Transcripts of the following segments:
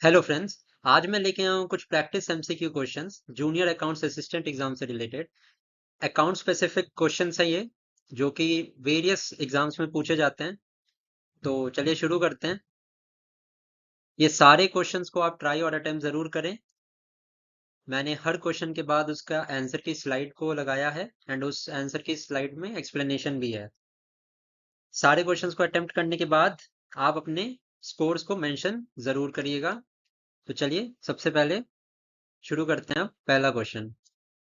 Hello friends. आज मैं लेके आया हूँ कुछ practice MCQ questions junior accounts assistant exam से रिलेटेड। अकाउंट स्पेसिफिक क्वेश्चंस हैं ये, जो कि वेरियस एग्जाम्स में पूछे जाते हैं। तो चलिए शुरू करते हैं। ये सारे क्वेश्चंस को आप ट्राई और अटेम्प्ट जरूर करें। मैंने हर क्वेश्चन के बाद उसका आंसर की स्लाइड को लगाया है एंड उस आंसर की स्लाइड में एक्सप्लेनेशन भी है। सारे क्वेश्चंस को अटेम्प्ट करने के बाद आप अपने स्कोर्स को मेंशन जरूर करिएगा। तो चलिए सबसे पहले शुरू करते हैं। अब पहला question,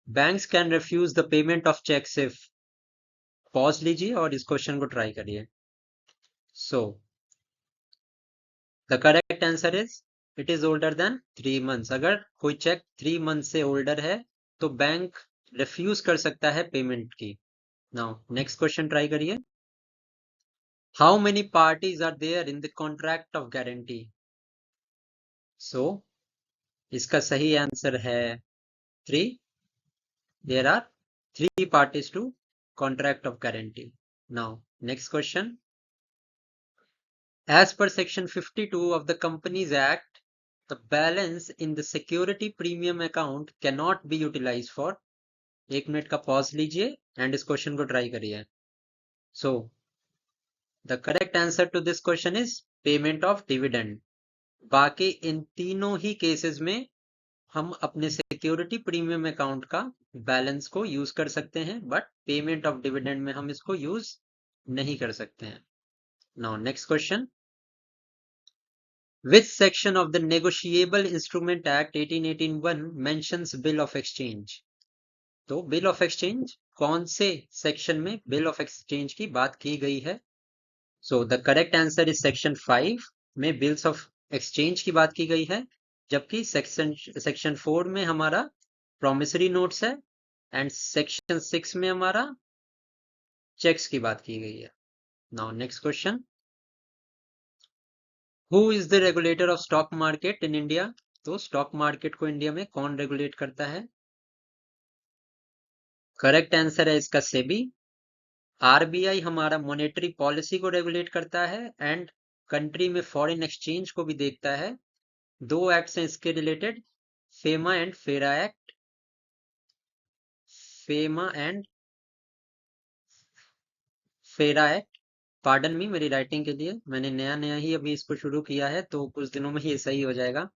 banks can refuse the payment of cheques if. Pause लीजिए और इस क्वेश्चन को ट्राई करिए। So the correct answer is it is older than 3 months. अगर कोई चेक 3 मंथ से ओल्डर है तो बैंक रिफ्यूज कर सकता है पेमेंट की। नाउ नेक्स्ट क्वेश्चन ट्राई करिए। How many parties are there in the contract of guarantee. So इसका सही आंसर है 3। There are 3 parties to contract of guarantee. Now next question. As per Section 52 of the Companies Act, the balance in the security premium account cannot be utilized for। 1 minute का pause लीजिए and इस question को try करिए। So the correct answer to this question is payment of dividend. बाकी इन तीनों ही cases में हम अपने सिक्योरिटी प्रीमियम अकाउंट का बैलेंस को यूज कर सकते हैं, बट पेमेंट ऑफ डिविडेंड में हम इसको यूज नहीं कर सकते हैं। Now next question, which section of the Negotiable Instrument Act 1881 mentions bill of exchange। तो बिल ऑफ एक्सचेंज कौन से सेक्शन में बिल ऑफ एक्सचेंज की बात की गई है? So the correct answer is section 5 में बिल्स ऑफ एक्सचेंज की बात की गई है, जबकि सेक्शन 4 में हमारा प्रोमिसरी नोट्स है एंड सेक्शन 6 में हमारा चेक्स की बात की गई है। Now next question, who is the regulator of stock market in India. तो स्टॉक मार्केट को इंडिया में कौन रेगुलेट करता है? करेक्ट आंसर है इसका सेबी। आरबीआई हमारा मॉनेटरी पॉलिसी को रेगुलेट करता है एंड कंट्री में फॉरेन एक्सचेंज को भी देखता है। 2 एक्ट्स हैं इसके रिलेटेड, फेमा एंड फेरा एक्ट। फेमा एंड फेरा एक्ट। पार्डन मी मेरी राइटिंग के लिए, मैंने नया नया ही अभी इसको शुरू किया है तो कुछ दिनों में ये सही हो जाएगा।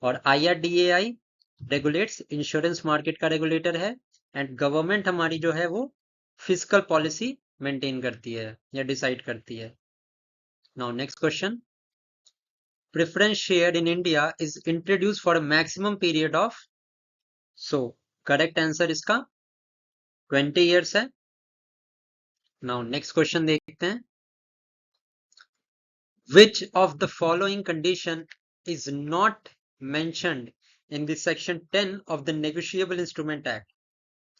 और IRDAI रेगुलेट्स इंश्योरेंस मार्केट का रेगुलेटर है एंड गवर्नमेंट हमारी जो है वो फिजिकल पॉलिसी मेंटेन करती है या डिसाइड करती है। Now next question, preference share in India is introduce for a maximum period of. So correct answer इसका 20 years है। नाउ नेक्स्ट क्वेश्चन देखते हैं, which of the following condition is not mentioned in the section 10 of the negotiable instrument act।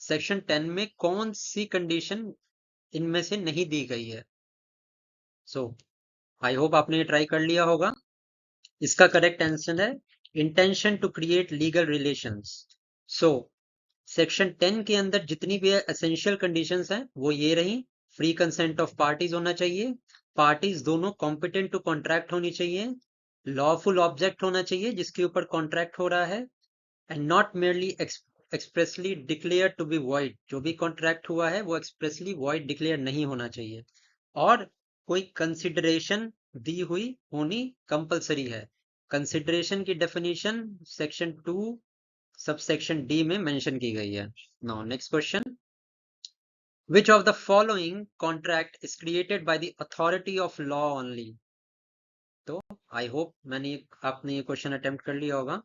Section 10 में कौन सी condition इनमें से नहीं दी गई है? सो आई होप आपने ये ट्राई कर लिया होगा। इसका करेक्ट आंसर है intention to create legal relations. So section 10 के अंदर जितनी भी एसेंशियल कंडीशंस हैं वो ये रही। फ्री कंसेंट ऑफ पार्टीज होना चाहिए, पार्टीज दोनों कॉम्पिटेंट टू कॉन्ट्रैक्ट होनी चाहिए, लॉफुल ऑब्जेक्ट होना चाहिए जिसके ऊपर कॉन्ट्रैक्ट हो रहा है, and not merely expressly declare to be void. जो भी कॉन्ट्रैक्ट हुआ है वो एक्सप्रेसली वॉइड डिक्लेयर नहीं होना चाहिए, और कोई कंसिडरेशन दी हुई होनी कंपलसरी है। कंसिडरेशन की डेफिनेशन सेक्शन 2 सबसेक्शन डी में मेंशन की गई है। Now next question, which of the following contract is created by the authority of law only. तो आई होप आपने ये क्वेश्चन अटेम्प्ट कर लिया होगा।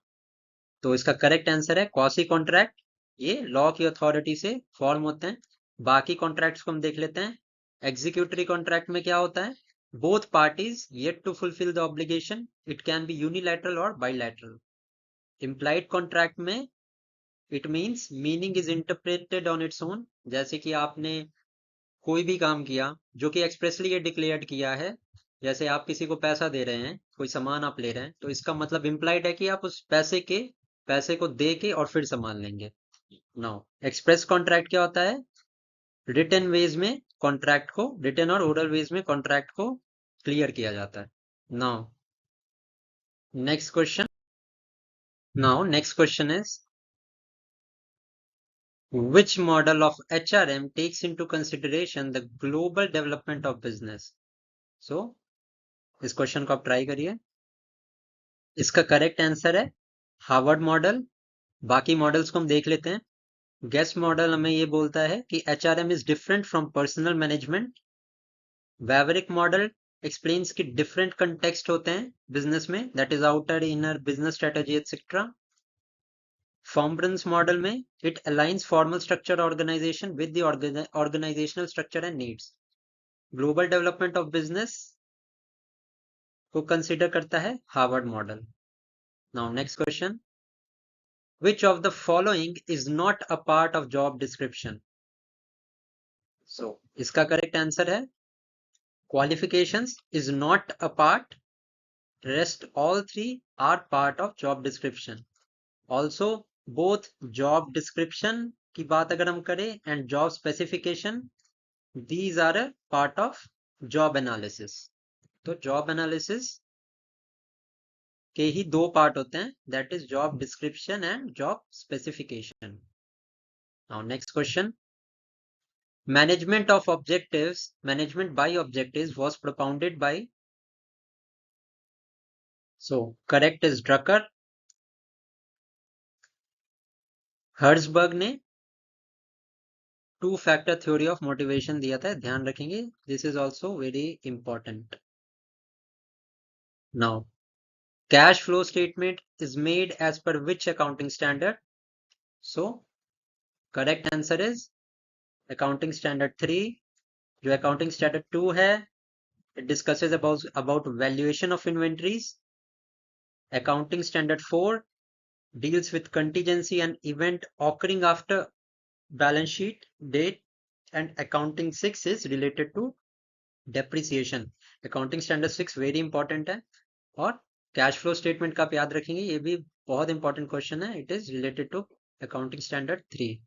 तो इसका करेक्ट आंसर है क्वासी कॉन्ट्रैक्ट। ये लॉ की अथॉरिटी से फॉर्म होते हैं। बाकी कॉन्ट्रैक्ट्स को हम देख लेते हैं। एग्जीक्यूटरी कॉन्ट्रैक्ट में क्या होता है? Both parties yet to fulfil the obligation, it can be unilateral और बाइलैटरल। इम्प्लाइड कॉन्ट्रैक्ट में it means meaning is interpreted on its own. जैसे कि आपने कोई भी काम किया जो कि एक्सप्रेसली ये डिक्लेयर्ड किया है, जैसे आप किसी को पैसा दे रहे हैं, कोई सामान आप ले रहे हैं, तो इसका मतलब इम्प्लाइड है कि आप उस पैसे को दे के और फिर सामान लेंगे। नाउ एक्सप्रेस कॉन्ट्रैक्ट क्या होता है? रिटन वेज में कॉन्ट्रैक्ट को, रिटन और ओरल वेज में कॉन्ट्रैक्ट को क्लियर किया जाता है। Now Next question. Now, next question is, which model of HRM takes into consideration the global development of business? So, इस क्वेश्चन को आप ट्राई करिए. इसका करेक्ट आंसर है हार्वर्ड मॉडल. बाकी मॉडल्स को हम देख लेते हैं. गेस्ट मॉडल हमें ये बोलता है कि HRM is different from personal management. Warwick model explains कि डिफरेंट कंटेक्स्ट होते हैं बिजनेस में, that is outer, inner, business strategy etcetera. Fombrun's model में it aligns formal structure organization with the organizational structure and needs. Global development of business को consider करता है Harvard model. Now next question. Which of the following is not a part of job description? So इसका correct answer है qualifications is not a part. Rest all three are part of job description. Also both job description की बात अगर हम करें and job specification, these are a part of job analysis. तो job analysis के ही दो part होते हैं, that is job description and job specification. Now next question. Management by objectives was propounded by, so correct is Drucker. Herzberg ने two factor theory of motivation दिया था, ध्यान रखेंगे. This is also very important. Now cash flow statement is made as per which accounting standard? So correct answer is accounting standard 3. जो accounting standard 2 है, it discusses about valuation of inventories. Accounting standard 4 deals with contingency and event occurring after balance sheet date, and accounting 6 is related to depreciation. accounting standard 6 very important है. और cash flow statement का आप याद रखेंगे, ये भी बहुत important question है. It is related to accounting standard 3.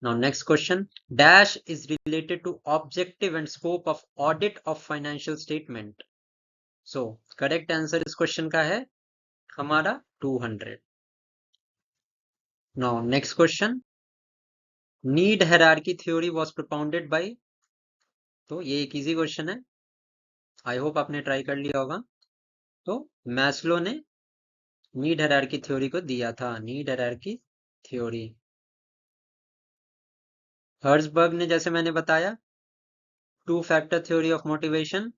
Now next question. Dash is related to objective and scope of audit of financial statement. So correct answer इस क्वेश्चन का है हमारा 200. Now next question. Need hierarchy theory was propounded by. तो ये एक easy question है, आई hope आपने try कर लिया होगा. तो मैस्लो ने नीड हायरार्की थ्योरी को दिया था. Need hierarchy theory. हर्जबर्ग ने, जैसे मैंने बताया, two factor theory of motivation.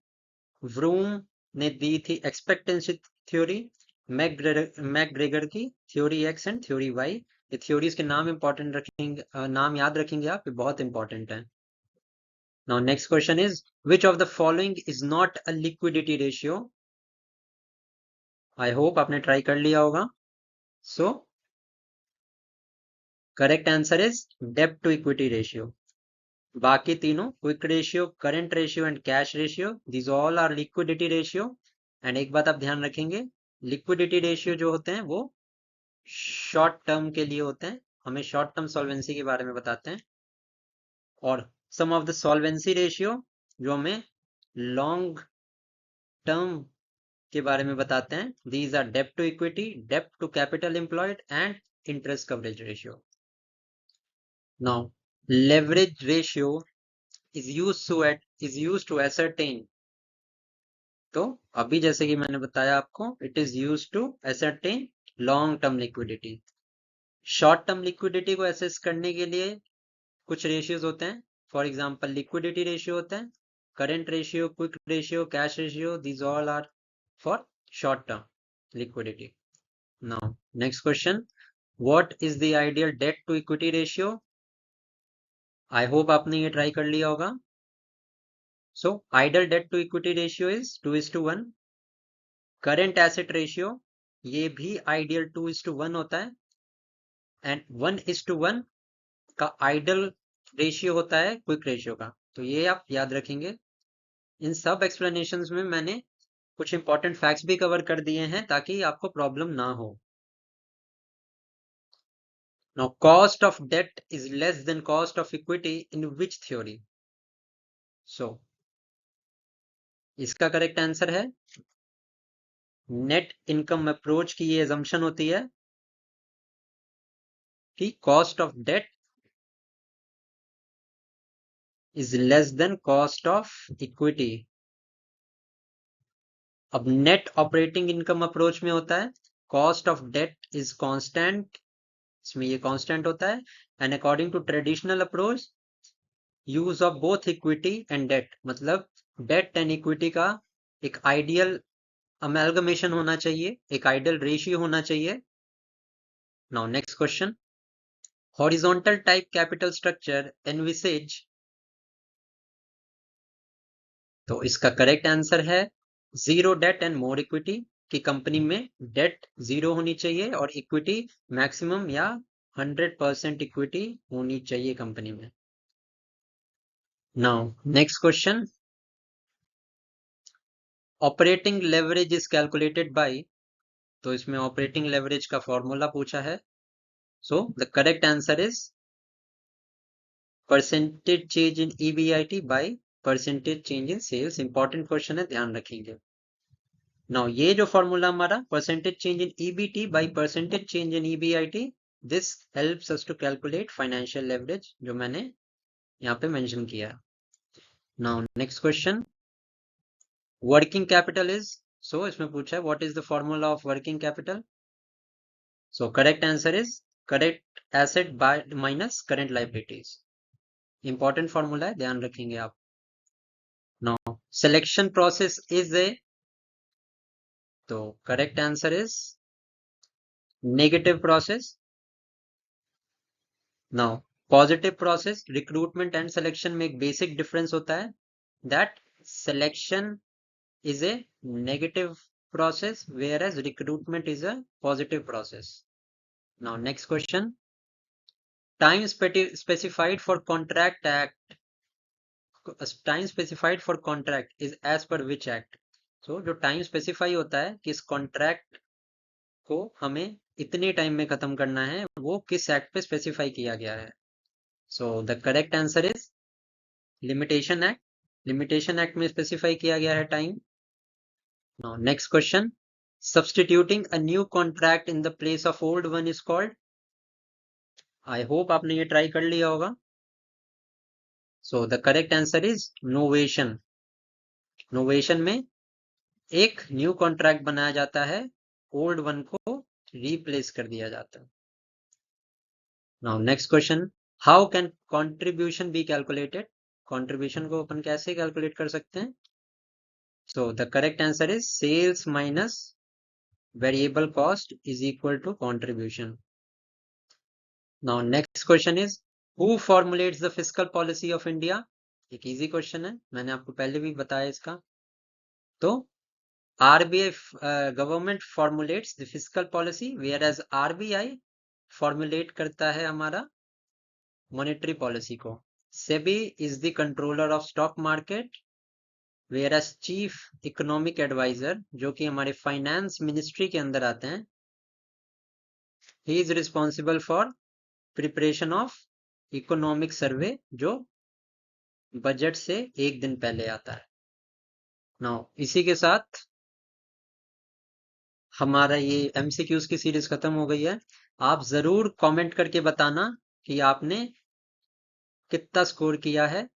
Vroom ने दी थी एक्सपेक्टेंसी थ्योरी. मैकग्रेगर की theory X and theory Y. ये थ्योरीज के नाम इंपॉर्टेंट रखेंगे, नाम याद रखेंगे आप, ये बहुत इंपॉर्टेंट है. Now next question is, which of the following is not a liquidity ratio? I hope आपने ट्राई कर लिया होगा. सो करेक्ट आंसर इज डेब्ट टू इक्विटी रेशियो. बाकी तीनों, quick ratio, current ratio and cash ratio, this all are liquidity ratio. And एक बात आप ध्यान रखेंगे, लिक्विडिटी रेशियो जो होते हैं वो शॉर्ट टर्म के लिए होते हैं, हमें शॉर्ट टर्म सॉल्वेंसी के बारे में बताते हैं. और सम ऑफ द सॉल्वेंसी रेशियो जो हमें लॉन्ग टर्म के बारे में बताते हैं, दीज आर डेब्ट टू इक्विटी, डेब्ट to capital employed and interest coverage ratio. Now leverage ratio is used to ascertain. तो अभी जैसे कि मैंने बताया आपको, it is used to ascertain long term liquidity. Short term liquidity को असेस करने के लिए कुछ रेशियोज होते हैं. फॉर एग्जांपल लिक्विडिटी रेशियो होता है, current ratio, quick ratio, cash ratio, these all are for short term liquidity. Now next question, what is the ideal debt to equity ratio? I hope आपने ये try कर लिया होगा. So ideal debt to equity ratio is 2:1. Current asset ratio, ये भी ideal 2:1 होता है. And 1:1 का आइडल रेशियो होता है क्विक रेशियो का. तो ये आप याद रखेंगे. इन सब एक्सप्लेनेशंस में मैंने कुछ इंपॉर्टेंट फैक्ट्स भी कवर कर दिए हैं ताकि आपको प्रॉब्लम ना हो. Now cost of debt is less than cost of equity in which theory? So इसका करेक्ट आंसर है नेट इनकम अप्रोच की ये एजम्पशन होती है कि cost of debt is less than cost of equity. अब नेट ऑपरेटिंग इनकम अप्रोच में होता है cost of debt is constant, इसमें ये कांस्टेंट होता है, and according to traditional approach use of both equity and debt, मतलब डेट एंड इक्विटी का एक आइडियल अमेलगमेशन होना चाहिए, एक आइडियल रेशियो होना चाहिए। Now next question, horizontal type capital structure envisages, तो इसका करेक्ट आंसर है zero debt and more equity, कि कंपनी में डेट जीरो होनी चाहिए और इक्विटी मैक्सिमम या 100% इक्विटी होनी चाहिए कंपनी में। Now next question, operating leverage is calculated by, तो इसमें ऑपरेटिंग लेवरेज का फॉर्मूला पूछा है। So the correct answer is percentage change in EBIT by percentage change in sales. Important question है, ध्यान रखेंगे। नाउ ये जो फॉर्मूला हमारा percentage change in EBT by percentage change in EBIT, this helps us to calculate financial leverage, जो मैंने यहाँ पे मेंशन किया है। Now next question, working capital is, so इसमें पूछा है what is the formula of working capital. So correct answer is correct asset by minus current liabilities. Important formula है, ध्यान रखेंगे आप। Now selection process is A, तो correct answer is negative process. Now positive process, recruitment and selection में एक basic difference होता है, that selection is a negative process whereas recruitment is a positive process. Now next question, time specified for contract act, time specified for contract is as per which act। so जो time specify होता है कि इस contract को हमें इतने time में खत्म करना है, वो किस एक्ट पे स्पेसिफाई किया गया है। so the correct answer is limitation act, limitation act में स्पेसिफाई किया गया है time. Now next question, substituting a new contract in the place of old one is called, I hope आपने ये ट्राई कर लिया होगा। So the correct answer is novation। novation में एक न्यू कॉन्ट्रैक्ट बनाया जाता है, ओल्ड वन को रिप्लेस कर दिया जाता है। Now next question, how can contribution be calculated, contribution को अपन कैसे कैलकुलेट कर सकते हैं। So the correct answer is sales minus variable cost is equal to contribution। Now next question is, who formulates the fiscal policy of India। एक easy question है, मैंने आपको पहले भी बताया इसका। तो RBI government formulates the fiscal policy, whereas RBI formulate करता है हमारा मॉनेटरी पॉलिसी को। SEBI is the controller of stock market, whereas chief economic adviser, जो कि हमारे फाइनेंस मिनिस्ट्री के अंदर आते हैं, he is responsible for preparation of economic survey, जो बजट से एक दिन पहले आता है। नाउ इसी के साथ हमारा ये एमसीक्यूज की सीरीज खत्म हो गई है। आप जरूर कमेंट करके बताना कि आपने कितना स्कोर किया है,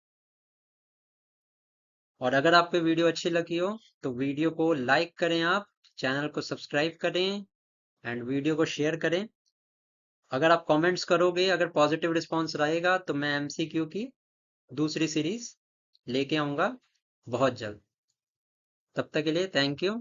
और अगर आपको वीडियो अच्छी लगी हो तो वीडियो को लाइक करें, आप चैनल को सब्सक्राइब करें एंड वीडियो को शेयर करें। अगर आप कमेंट्स करोगे, अगर पॉजिटिव रिस्पॉन्स रहेगा, तो मैं एमसीक्यू की दूसरी सीरीज लेके आऊंगा बहुत जल्द। तब तक के लिए थैंक यू।